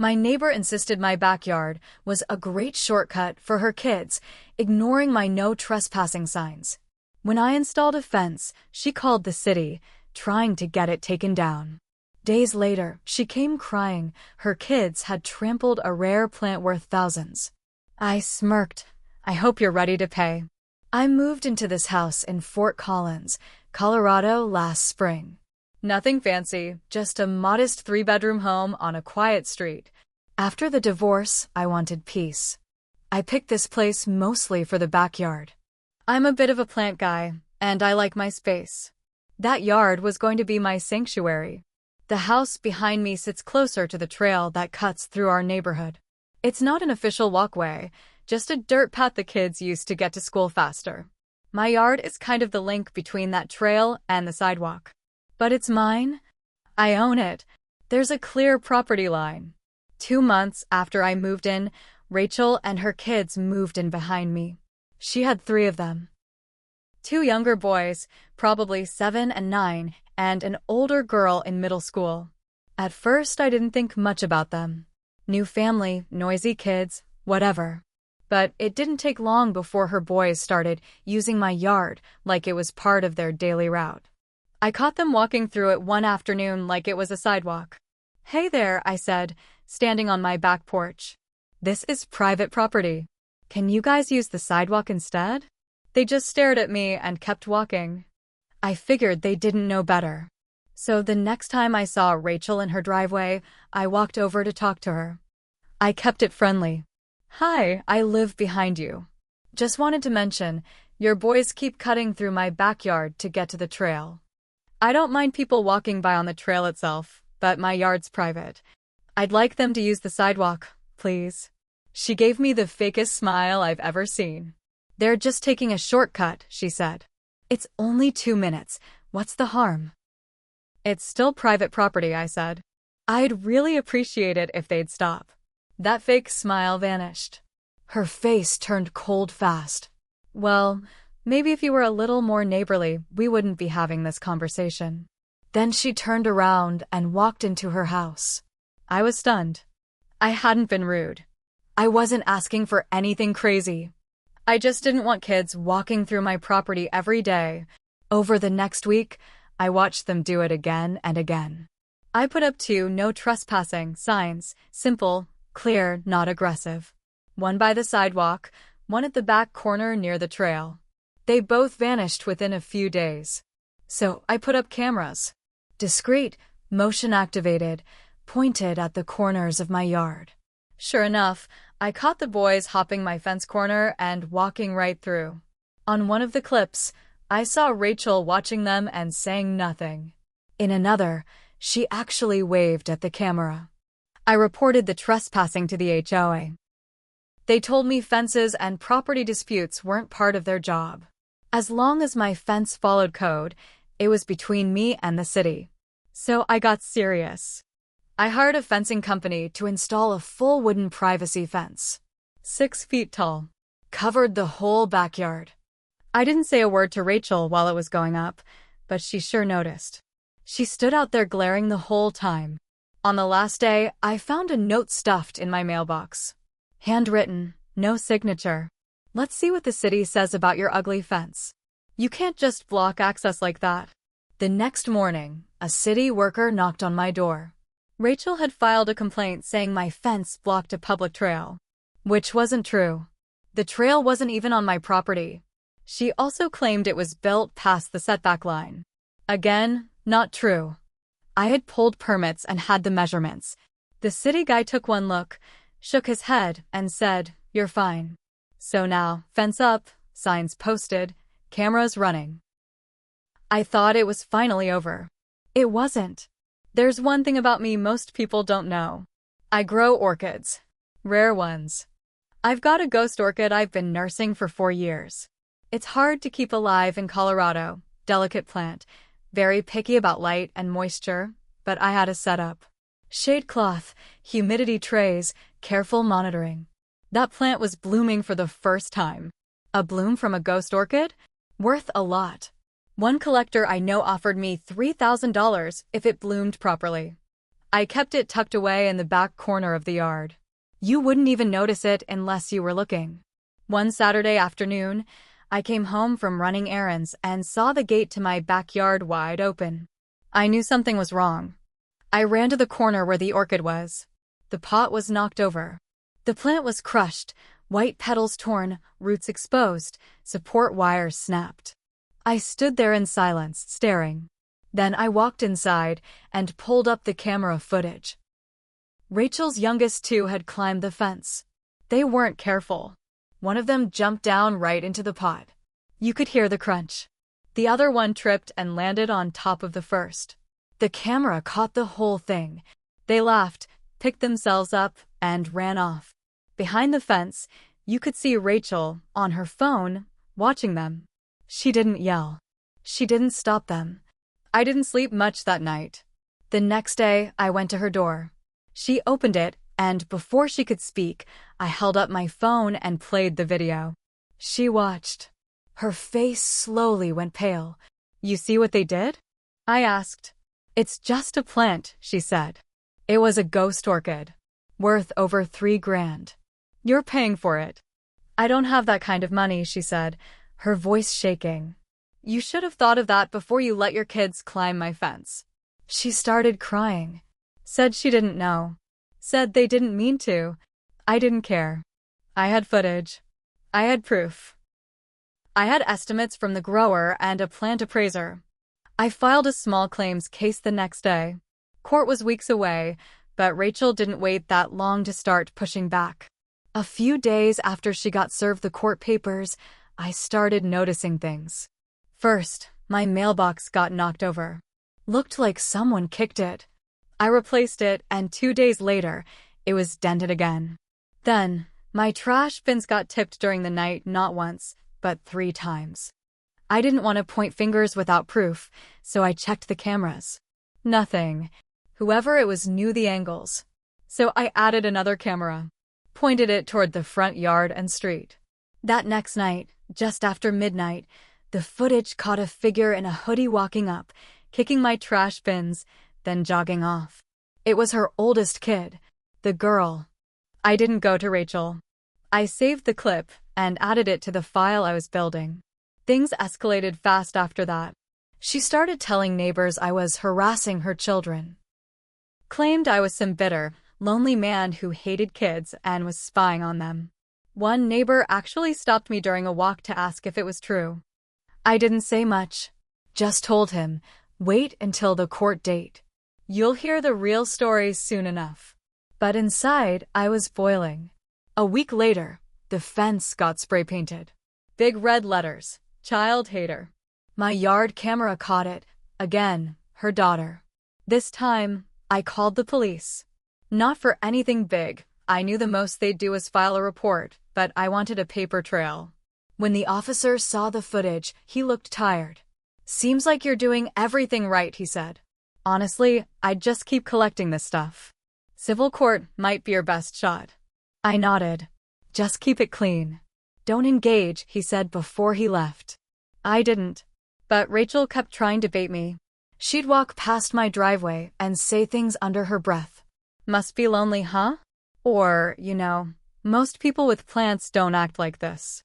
My neighbor insisted my backyard was a great shortcut for her kids, ignoring my no trespassing signs. When I installed a fence, she called the city, trying to get it taken down. Days later, she came crying. Her kids had trampled a rare plant worth thousands. I smirked. I hope you're ready to pay. I moved into this house in Fort Collins, Colorado last spring. Nothing fancy, just a modest 3-bedroom home on a quiet street. After the divorce, I wanted peace. I picked this place mostly for the backyard. I'm a bit of a plant guy, and I like my space. That yard was going to be my sanctuary. The house behind me sits closer to the trail that cuts through our neighborhood. It's not an official walkway, just a dirt path the kids use to get to school faster. My yard is kind of the link between that trail and the sidewalk. But it's mine. I own it. There's a clear property line. 2 months after I moved in, Rachel and her kids moved in behind me. She had 3 of them. 2 younger boys, probably 7 and 9, and an older girl in middle school. At first, I didn't think much about them. New family, noisy kids, whatever. But it didn't take long before her boys started using my yard like it was part of their daily route. I caught them walking through it one afternoon like it was a sidewalk. "Hey there," I said, standing on my back porch. "This is private property. Can you guys use the sidewalk instead?" They just stared at me and kept walking. I figured they didn't know better. So the next time I saw Rachel in her driveway, I walked over to talk to her. I kept it friendly. "Hi, I live behind you. Just wanted to mention, your boys keep cutting through my backyard to get to the trail. I don't mind people walking by on the trail itself, but my yard's private. I'd like them to use the sidewalk, please." She gave me the fakest smile I've ever seen. "They're just taking a shortcut," she said. "It's only 2 minutes. What's the harm?" "It's still private property," I said. "I'd really appreciate it if they'd stop." That fake smile vanished. Her face turned cold fast. "Well, maybe if you were a little more neighborly, we wouldn't be having this conversation." Then she turned around and walked into her house. I was stunned. I hadn't been rude. I wasn't asking for anything crazy. I just didn't want kids walking through my property every day. Over the next week, I watched them do it again and again. I put up 2 no trespassing signs, simple, clear, not aggressive. One by the sidewalk, one at the back corner near the trail. They both vanished within a few days. So I put up cameras. Discreet, motion-activated, pointed at the corners of my yard. Sure enough, I caught the boys hopping my fence corner and walking right through. On one of the clips, I saw Rachel watching them and saying nothing. In another, she actually waved at the camera. I reported the trespassing to the HOA. They told me fences and property disputes weren't part of their job. As long as my fence followed code, it was between me and the city. So I got serious. I hired a fencing company to install a full wooden privacy fence. 6 feet tall. Covered the whole backyard. I didn't say a word to Rachel while it was going up, but she sure noticed. She stood out there glaring the whole time. On the last day, I found a note stuffed in my mailbox. Handwritten, no signature. "Let's see what the city says about your ugly fence. You can't just block access like that." The next morning, a city worker knocked on my door. Rachel had filed a complaint saying my fence blocked a public trail. Which wasn't true. The trail wasn't even on my property. She also claimed it was built past the setback line. Again, not true. I had pulled permits and had the measurements. The city guy took one look, shook his head, and said, "You're fine." So now, fence up, signs posted, cameras running. I thought it was finally over. It wasn't. There's one thing about me most people don't know. I grow orchids. Rare ones. I've got a ghost orchid I've been nursing for 4 years. It's hard to keep alive in Colorado, delicate plant, very picky about light and moisture, but I had a setup. Shade cloth, humidity trays, careful monitoring. That plant was blooming for the first time. A bloom from a ghost orchid? Worth a lot. One collector I know offered me $3,000 if it bloomed properly. I kept it tucked away in the back corner of the yard. You wouldn't even notice it unless you were looking. One Saturday afternoon, I came home from running errands and saw the gate to my backyard wide open. I knew something was wrong. I ran to the corner where the orchid was. The pot was knocked over. The plant was crushed, white petals torn, roots exposed, support wires snapped. I stood there in silence, staring. Then I walked inside and pulled up the camera footage. Rachel's youngest two had climbed the fence. They weren't careful. One of them jumped down right into the pot. You could hear the crunch. The other one tripped and landed on top of the first. The camera caught the whole thing. They laughed, picked themselves up, and ran off. Behind the fence, you could see Rachel, on her phone, watching them. She didn't yell. She didn't stop them. I didn't sleep much that night. The next day, I went to her door. She opened it, and before she could speak, I held up my phone and played the video. She watched. Her face slowly went pale. You see what they did? I asked. It's just a plant, she said. It was a ghost orchid. Worth over $3,000. You're paying for it. I don't have that kind of money, she said, her voice shaking. You should have thought of that before you let your kids climb my fence. She started crying. Said she didn't know. Said they didn't mean to. I didn't care. I had footage. I had proof. I had estimates from the grower and a plant appraiser. I filed a small claims case the next day. Court was weeks away, but Rachel didn't wait that long to start pushing back. A few days after she got served the court papers, I started noticing things. First, my mailbox got knocked over. Looked like someone kicked it. I replaced it, and 2 days later, it was dented again. Then, my trash bins got tipped during the night not once, but 3 times. I didn't want to point fingers without proof, so I checked the cameras. Nothing. Whoever it was knew the angles. So I added another camera. Pointed it toward the front yard and street. That next night, just after midnight, the footage caught a figure in a hoodie walking up, kicking my trash bins, then jogging off. It was her oldest kid, the girl. I didn't go to Rachel. I saved the clip and added it to the file I was building. Things escalated fast after that. She started telling neighbors I was harassing her children. Claimed I was some bitter, lonely man who hated kids and was spying on them. One neighbor actually stopped me during a walk to ask if it was true. I didn't say much. Just told him, wait until the court date. You'll hear the real story soon enough. But inside, I was boiling. A week later, the fence got spray painted. Big red letters, child hater. My yard camera caught it. Again, her daughter. This time, I called the police. Not for anything big. I knew the most they'd do was file a report, but I wanted a paper trail. When the officer saw the footage, he looked tired. Seems like you're doing everything right, he said. Honestly, I'd just keep collecting this stuff. Civil court might be your best shot. I nodded. Just keep it clean. Don't engage, he said before he left. I didn't. But Rachel kept trying to bait me. She'd walk past my driveway and say things under her breath. Must be lonely, huh? Or, most people with plants don't act like this.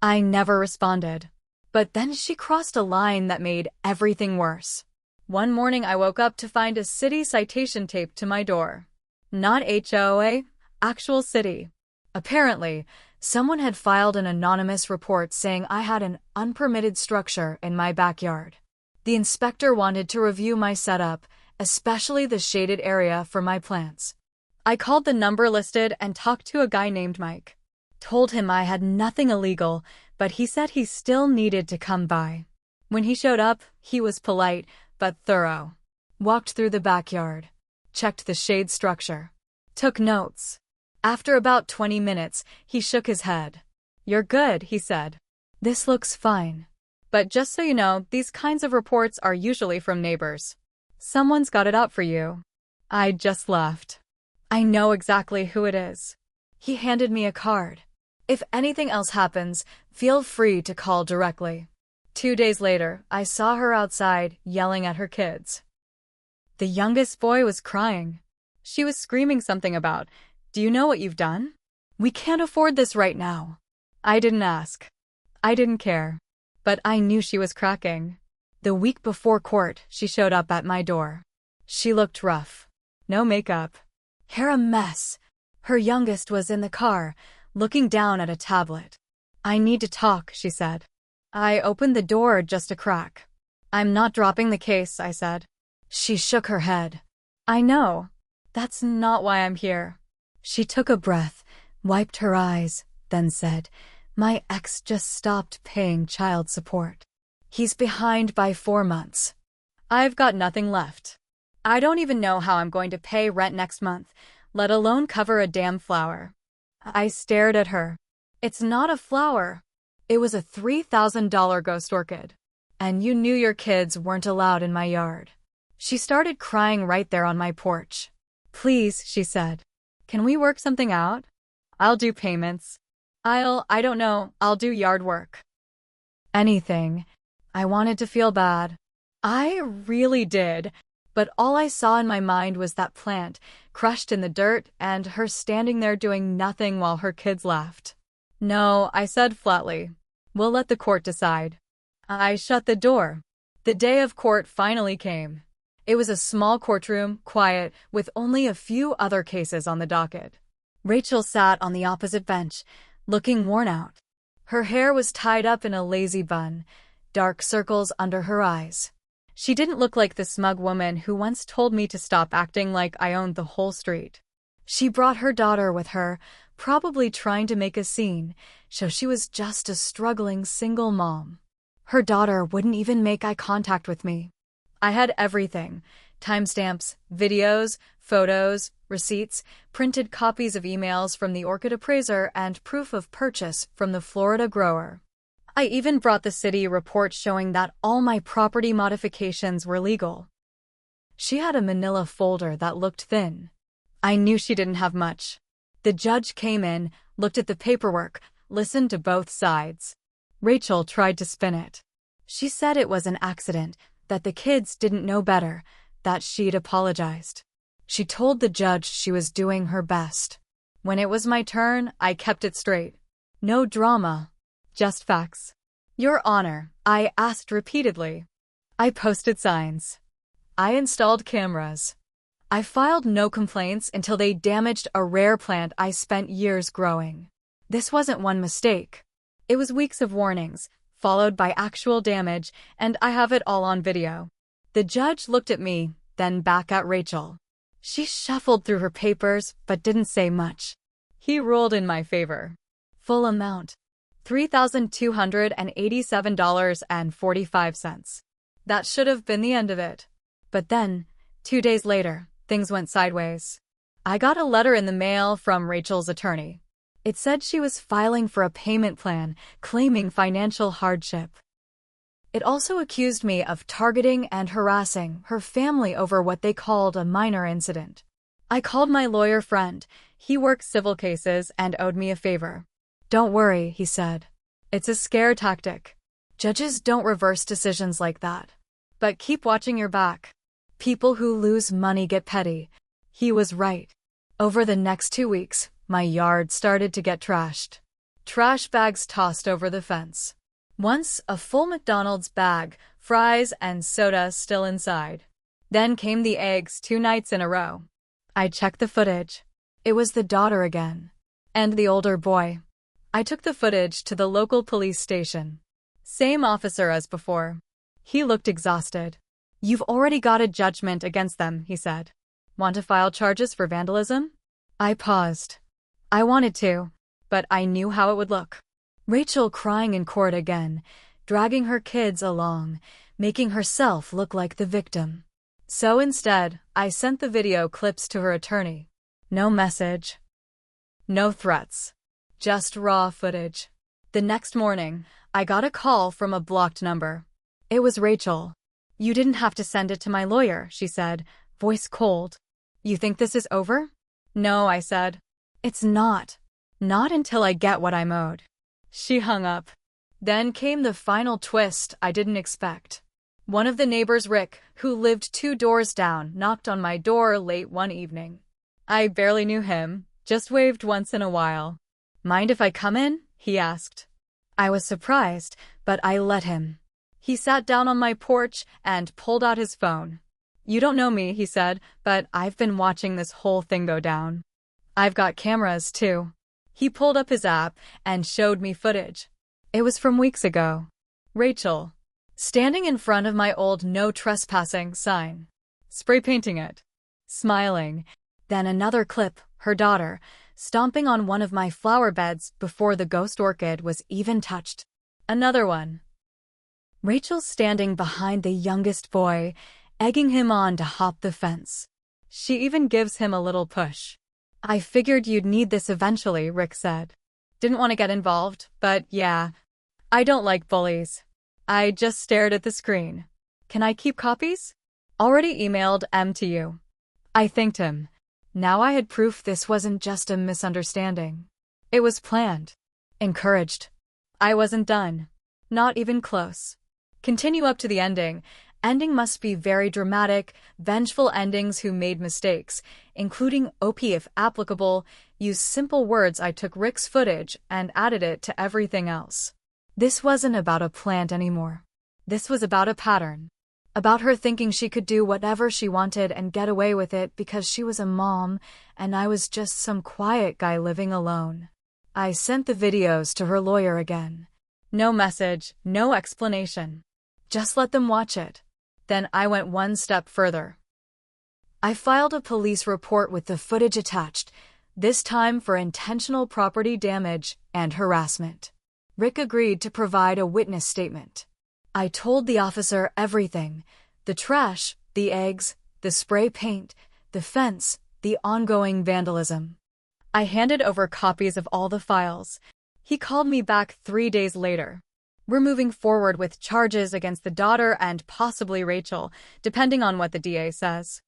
I never responded. But then she crossed a line that made everything worse. One morning I woke up to find a city citation taped to my door. Not HOA, actual city. Apparently, someone had filed an anonymous report saying I had an unpermitted structure in my backyard. The inspector wanted to review my setup, especially the shaded area for my plants. I called the number listed and talked to a guy named Mike. Told him I had nothing illegal, but he said he still needed to come by. When he showed up, he was polite, but thorough. Walked through the backyard. Checked the shade structure. Took notes. After about 20 minutes, he shook his head. You're good, he said. This looks fine. But just so you know, these kinds of reports are usually from neighbors. Someone's got it out for you. I just laughed. I know exactly who it is. He handed me a card. If anything else happens, feel free to call directly. 2 days later, I saw her outside, yelling at her kids. The youngest boy was crying. She was screaming something about, "Do you know what you've done? We can't afford this right now." I didn't ask. I didn't care. But I knew she was cracking. The week before court, she showed up at my door. She looked rough. No makeup. Hair a mess. Her youngest was in the car, looking down at a tablet. "I need to talk," she said. I opened the door just a crack. "I'm not dropping the case," I said. She shook her head. "I know. That's not why I'm here." She took a breath, wiped her eyes, then said, "My ex just stopped paying child support. He's behind by 4 months. I've got nothing left. I don't even know how I'm going to pay rent next month, let alone cover a damn flower." I stared at her. "It's not a flower. It was a $3,000 ghost orchid. And you knew your kids weren't allowed in my yard." She started crying right there on my porch. "Please," she said. "Can we work something out? I'll do payments. I don't know, I'll do yard work. Anything." I wanted to feel bad. I really did. But all I saw in my mind was that plant, crushed in the dirt, and her standing there doing nothing while her kids laughed. "No," I said flatly. "We'll let the court decide." I shut the door. The day of court finally came. It was a small courtroom, quiet, with only a few other cases on the docket. Rachel sat on the opposite bench, looking worn out. Her hair was tied up in a lazy bun, dark circles under her eyes. She didn't look like the smug woman who once told me to stop acting like I owned the whole street. She brought her daughter with her, probably trying to make a scene, so she was just a struggling single mom. Her daughter wouldn't even make eye contact with me. I had everything: timestamps, videos, photos, receipts, printed copies of emails from the orchid appraiser, and proof of purchase from the Florida grower. I even brought the city report showing that all my property modifications were legal. She had a manila folder that looked thin. I knew she didn't have much. The judge came in, looked at the paperwork, listened to both sides. Rachel tried to spin it. She said it was an accident, that the kids didn't know better, that she'd apologized. She told the judge she was doing her best. When it was my turn, I kept it straight. No drama. Just facts. "Your Honor," I asked repeatedly. I posted signs. I installed cameras. I filed no complaints until they damaged a rare plant I spent years growing. This wasn't one mistake. It was weeks of warnings, followed by actual damage, and I have it all on video. The judge looked at me, then back at Rachel. She shuffled through her papers, but didn't say much. He ruled in my favor. Full amount: $3,287.45. That should have been the end of it. But then, 2 days later, things went sideways. I got a letter in the mail from Rachel's attorney. It said she was filing for a payment plan, claiming financial hardship. It also accused me of targeting and harassing her family over what they called a minor incident. I called my lawyer friend. He works civil cases and owed me a favor. "Don't worry," he said. "It's a scare tactic. Judges don't reverse decisions like that. But keep watching your back. People who lose money get petty." He was right. Over the next 2 weeks, my yard started to get trashed. Trash bags tossed over the fence. Once, a full McDonald's bag, fries and soda still inside. Then came the eggs 2 nights in a row. I checked the footage. It was the daughter again. And the older boy. I took the footage to the local police station. Same officer as before. He looked exhausted. "You've already got a judgment against them," he said. "Want to file charges for vandalism?" I paused. I wanted to, but I knew how it would look. Rachel crying in court again, dragging her kids along, making herself look like the victim. So instead, I sent the video clips to her attorney. No message. No threats. Just raw footage. The next morning, I got a call from a blocked number. It was Rachel. "You didn't have to send it to my lawyer," she said, voice cold. "You think this is over?" "No," I said. "It's not. Not until I get what I'm owed." She hung up. Then came the final twist I didn't expect. One of the neighbors, Rick, who lived 2 doors down, knocked on my door late one evening. I barely knew him, just waved once in a while. "Mind if I come in?" he asked. I was surprised, but I let him. He sat down on my porch and pulled out his phone. "You don't know me," he said, "but I've been watching this whole thing go down. I've got cameras, too." He pulled up his app and showed me footage. It was from weeks ago. Rachel, standing in front of my old "No Trespassing" sign, spray painting it, smiling. Then another clip, her daughter, stomping on one of my flower beds before the ghost orchid was even touched. Another one. Rachel standing behind the youngest boy, egging him on to hop the fence. She even gives him a little push. "I figured you'd need this eventually," Rick said. "Didn't want to get involved, but yeah. I don't like bullies." I just stared at the screen. "Can I keep copies?" "Already emailed M to you." I thanked him. Now I had proof this wasn't just a misunderstanding. It was planned. Encouraged. I wasn't done. Not even close. Continue up to the ending. Ending must be very dramatic, vengeful endings who made mistakes, including OP if applicable, use simple words. I took Rick's footage and added it to everything else. This wasn't about a plant anymore. This was about a pattern. About her thinking she could do whatever she wanted and get away with it because she was a mom and I was just some quiet guy living alone. I sent the videos to her lawyer again. No message, no explanation. Just let them watch it. Then I went one step further. I filed a police report with the footage attached, this time for intentional property damage and harassment. Rick agreed to provide a witness statement. I told the officer everything: the trash, the eggs, the spray paint, the fence, the ongoing vandalism. I handed over copies of all the files. He called me back 3 days later. "We're moving forward with charges against the daughter and possibly Rachel, depending on what the DA says.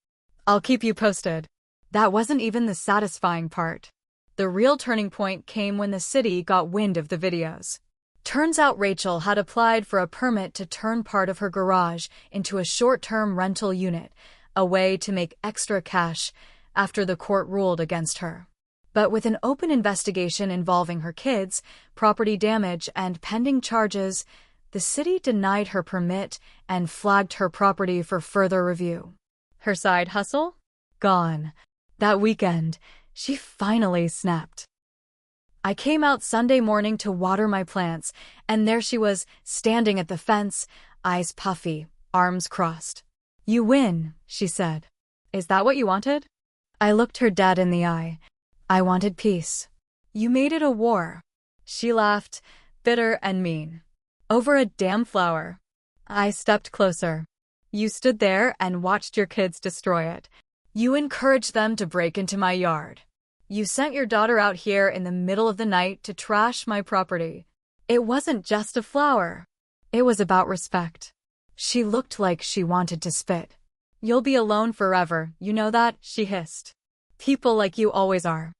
I'll keep you posted." That wasn't even the satisfying part. The real turning point came when the city got wind of the videos. Turns out Rachel had applied for a permit to turn part of her garage into a short-term rental unit, a way to make extra cash after the court ruled against her. But with an open investigation involving her kids, property damage, and pending charges, the city denied her permit and flagged her property for further review. Her side hustle? Gone. That weekend, she finally snapped. I came out Sunday morning to water my plants, and there she was, standing at the fence, eyes puffy, arms crossed. "You win," she said. "Is that what you wanted?" I looked her dead in the eye. "I wanted peace. You made it a war." She laughed, bitter and mean. "Over a damn flower." I stepped closer. "You stood there and watched your kids destroy it. You encouraged them to break into my yard. You sent your daughter out here in the middle of the night to trash my property. It wasn't just a flower. It was about respect." She looked like she wanted to spit. "You'll be alone forever, you know that?" she hissed. "People like you always are."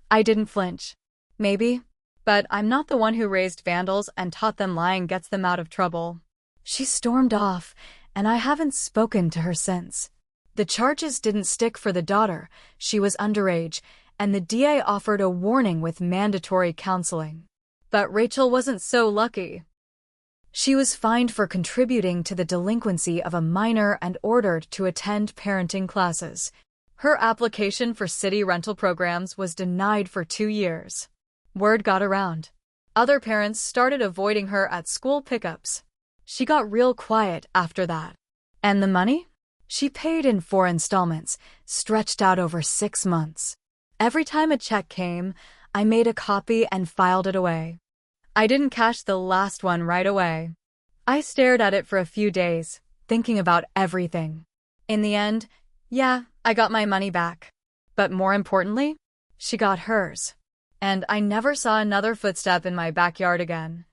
I didn't flinch. "Maybe, but I'm not the one who raised vandals and taught them lying gets them out of trouble." She stormed off, and I haven't spoken to her since. The charges didn't stick for the daughter. She was underage, and the DA offered a warning with mandatory counseling. But Rachel wasn't so lucky. She was fined for contributing to the delinquency of a minor and ordered to attend parenting classes. Her application for city rental programs was denied for 2 years. Word got around. Other parents started avoiding her at school pickups. She got real quiet after that. And the money? She paid in 4 installments, stretched out over 6 months. Every time a check came, I made a copy and filed it away. I didn't cash the last one right away. I stared at it for a few days, thinking about everything. In the end, yeah, I got my money back. But more importantly, she got hers. And I never saw another footstep in my backyard again.